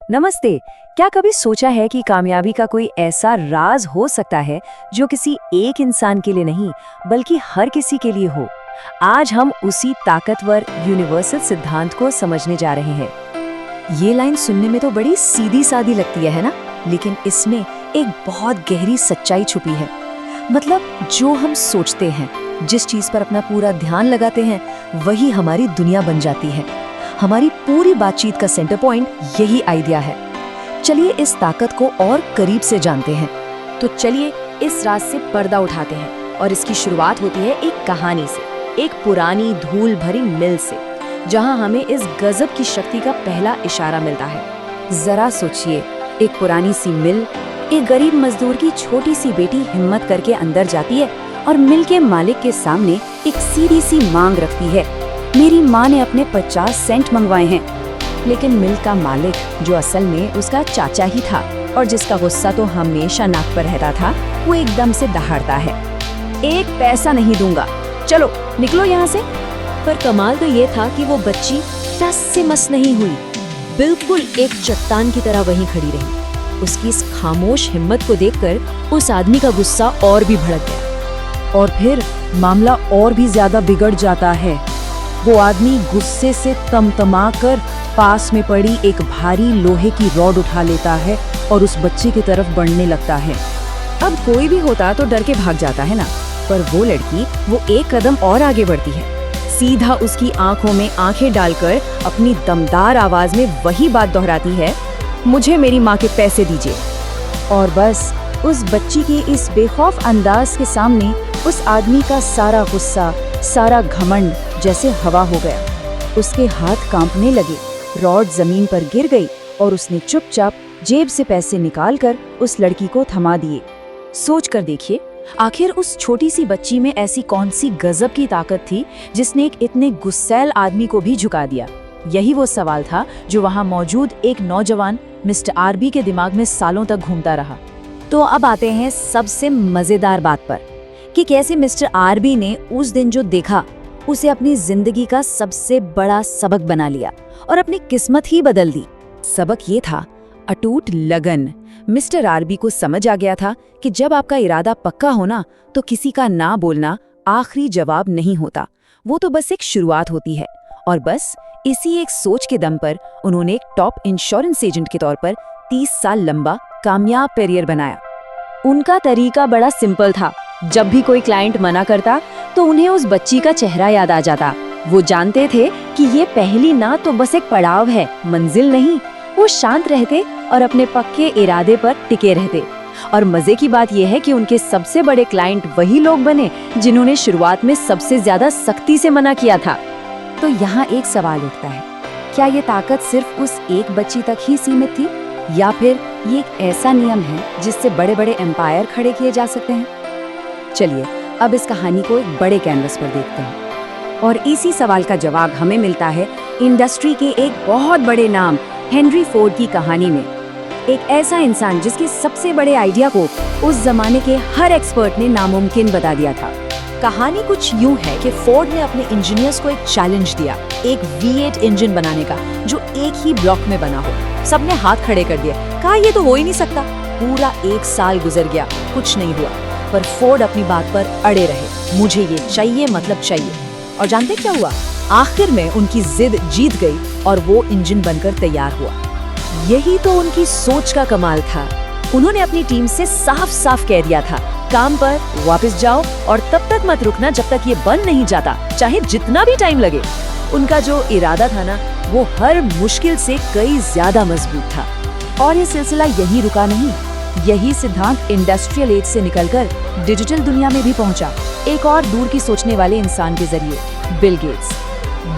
नमस्ते। क्या कभी सोचा है कि कामयाबी का कोई ऐसा राज हो सकता है जो किसी एक इंसान के लिए नहीं बल्कि हर किसी के लिए हो। आज हम उसी ताकतवर यूनिवर्सल सिद्धांत को समझने जा रहे हैं। ये लाइन सुनने में तो बड़ी सीधी सादी लगती है ना, लेकिन इसमें एक बहुत गहरी सच्चाई छुपी है। मतलब जो हम सोचते हैं, जिस चीज पर अपना पूरा ध्यान लगाते हैं, वही हमारी दुनिया बन जाती है। हमारी पूरी बातचीत का सेंटर पॉइंट यही आइडिया है। चलिए इस ताकत को और करीब से जानते हैं। तो चलिए इस राज से पर्दा उठाते हैं और इसकी शुरुआत होती है एक कहानी से, एक पुरानी धूल भरी मिल से, जहां हमें इस गजब की शक्ति का पहला इशारा मिलता है। जरा सोचिए, एक पुरानी सी मिल, एक गरीब मजदूर की छोटी सी बेटी हिम्मत करके अंदर जाती है और मिल के मालिक के सामने एक सीधी सी मांग रखती है। मेरी माँ ने अपने 50 सेंट मंगवाए हैं। लेकिन मिल का मालिक, जो असल में उसका चाचा ही था और जिसका गुस्सा तो हमेशा नाक पर रहता था, वो एकदम से दहाड़ता है, एक पैसा नहीं दूंगा, चलो निकलो यहाँ से। पर कमाल तो ये था कि वो बच्ची टस से मस नहीं हुई, बिल्कुल एक चट्टान की तरह वहीं खड़ी रही। उसकी इस खामोश हिम्मत को देखकर उस आदमी का गुस्सा और भी भड़क गया। और फिर मामला और भी ज्यादा बिगड़ जाता है। वो आदमी गुस्से से तमतमा कर पास में पड़ी एक भारी लोहे की रॉड उठा लेता है और उस बच्चे की तरफ बढ़ने लगता है। अब कोई भी होता तो डर के भाग जाता है ना, पर वो लड़की वो एक कदम और आगे बढ़ती है, सीधा उसकी आंखों में आंखें डालकर अपनी दमदार आवाज में वही बात दोहराती है, मुझे मेरी माँ के पैसे दीजिए। और बस उस बच्ची के इस बेखौफ अंदाज के सामने उस आदमी का सारा गुस्सा, सारा घमंड जैसे हवा हो गया। उसके हाथ कांपने लगे, रॉड जमीन पर गिर गई और उसने चुपचाप जेब से पैसे निकालकर उस लड़की को थमा दिए। सोच कर देखिए, आखिर उस छोटी सी बच्ची में ऐसी कौन सी गजब की ताकत थी जिसने एक इतने गुस्सैल आदमी को भी झुका दिया। यही वो सवाल था जो वहाँ मौजूद एक नौजवान मिस्टर आरबी के दिमाग में सालों तक घूमता रहा। तो अब आते हैं सबसे मजेदार बात पर कि कैसे मिस्टर आरबी ने उस दिन जो देखा उसे अपनी जिंदगी का सबसे बड़ा सबक बना लिया और अपनी किस्मत ही बदल दी। सबक ये था, अटूट लगन। मिस्टर आरबी को समझ आ गया था कि जब आपका इरादा पक्का हो ना, तो किसी का ना बोलना आखिरी जवाब नहीं होता, वो तो बस एक शुरुआत होती है। और बस इसी एक सोच के दम पर उन्होंने एक टॉप इंश्योरेंस एजेंट के तौर पर 30 साल लंबा कामयाब करियर बनाया। उनका तरीका बड़ा सिंपल था। जब भी कोई क्लाइंट मना करता तो उन्हें उस बच्ची का चेहरा याद आ जाता। वो जानते थे कि ये पहली ना तो बस एक पड़ाव है, मंजिल नहीं। वो शांत रहते और अपने पक्के इरादे पर टिके रहते। और मजे की बात यह है कि उनके सबसे बड़े क्लाइंट वही लोग बने जिन्होंने शुरुआत में सबसे ज्यादा सख्ती से मना किया था। तो यहाँ एक सवाल उठता है, क्या ये ताकत सिर्फ उस एक बच्ची तक ही सीमित थी, या फिर ये एक ऐसा नियम है जिससे बड़े बड़े एम्पायर खड़े किए जा सकते हैं? चलिए अब इस कहानी को एक बड़े कैनवस पर देखते हैं। और इसी सवाल का जवाब हमें मिलता है इंडस्ट्री के एक बहुत बड़े नाम हेनरी फोर्ड की कहानी में। एक ऐसा इंसान जिसके सबसे बड़े आइडिया को उस जमाने के हर एक्सपर्ट ने नामुमकिन बता दिया था। कहानी कुछ यूं है कि फोर्ड ने अपने इंजीनियर्स को एक चैलेंज दिया, एक V8 इंजन बनाने का जो एक ही ब्लॉक में बना हो। सबने हाथ खड़े कर दिए, कहा ये तो हो ही नहीं सकता। पूरा 1 साल गुजर गया, कुछ नहीं हुआ, पर फोर्ड अपनी बात पर अड़े रहे, मुझे ये चाहिए मतलब चाहिए। और जानते क्या हुआ? आखिर में उनकी जिद जीत गई और वो इंजन बनकर तैयार हुआ। यही तो उनकी सोच का कमाल था। उन्होंने अपनी टीम से साफ साफ कह दिया था, काम पर वापस जाओ और तब तक मत रुकना जब तक ये बन नहीं जाता, चाहे जितना भी टाइम लगे। उनका जो इरादा था ना, वो हर मुश्किल से कई ज्यादा मजबूत था। और ये सिलसिला यही रुका नहीं। यही सिद्धांत इंडस्ट्रियल एज से निकलकर डिजिटल दुनिया में भी पहुंचा, एक और दूर की सोचने वाले इंसान के जरिए, बिल गेट्स।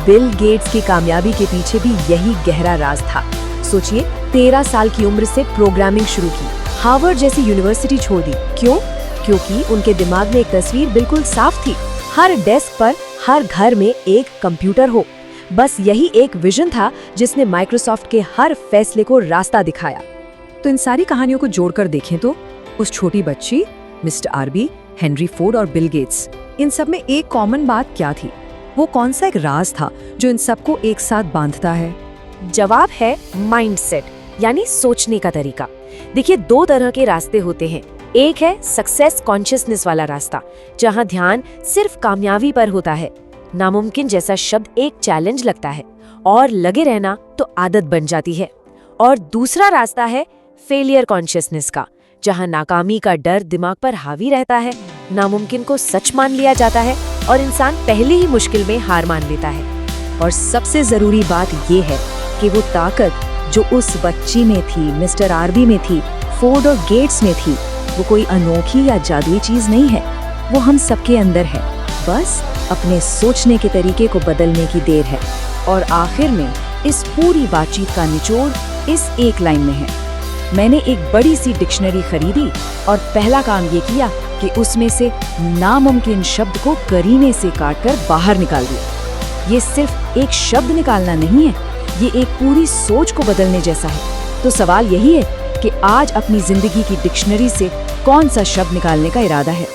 बिल गेट्स की कामयाबी के पीछे भी यही गहरा राज था। सोचिए, 13 साल की उम्र से प्रोग्रामिंग शुरू की, हार्वर्ड जैसी यूनिवर्सिटी छोड़ दी। क्यों? क्योंकि उनके दिमाग में एक तस्वीर बिल्कुल साफ थी, हर डेस्क पर, हर घर में एक कंप्यूटर हो। बस यही एक विजन था जिसने माइक्रोसॉफ्ट के हर फैसले को रास्ता दिखाया। तो इन सारी कहानियों को जोड़कर देखें तो उस छोटी बच्ची, मिस्टर आरबी, हेनरी फोर्ड और बिल गेट्स, इन सब में एक कॉमन बात क्या थी? वो कौन सा एक राज था जो इन सबको एक साथ बांधता है? जवाब है माइंडसेट। यानी सोचने का तरीका। देखिए, दो तरह के रास्ते होते हैं। एक है सक्सेस कॉन्शियसनेस वाला रास्ता, जहां ध्यान सिर्फ कामयाबी पर होता है। नामुमकिन जैसा शब्द एक चैलेंज लगता है और लगे रहना तो आदत बन जाती है। और दूसरा रास्ता है फेलियर कॉन्शियसनेस का, जहां नाकामी का डर दिमाग पर हावी रहता है, नामुमकिन को सच मान लिया जाता है और इंसान पहले ही मुश्किल में हार मान लेता है। और सबसे जरूरी बात ये है कि वो ताकत जो उस बच्ची में थी, मिस्टर आरबी में थी, फोर्ड और गेट्स में थी, वो कोई अनोखी या जादुई चीज नहीं है। वो हम सबके अंदर है, बस अपने सोचने के तरीके को बदलने की देर है। और आखिर में इस पूरी बातचीत का निचोड़ इस एक लाइन में है। मैंने एक बड़ी सी डिक्शनरी खरीदी और पहला काम ये किया कि उसमें से नामुमकिन शब्द को करीने से काटकर बाहर निकाल दिया। ये सिर्फ एक शब्द निकालना नहीं है, ये एक पूरी सोच को बदलने जैसा है। तो सवाल यही है कि आज अपनी जिंदगी की डिक्शनरी से कौन सा शब्द निकालने का इरादा है।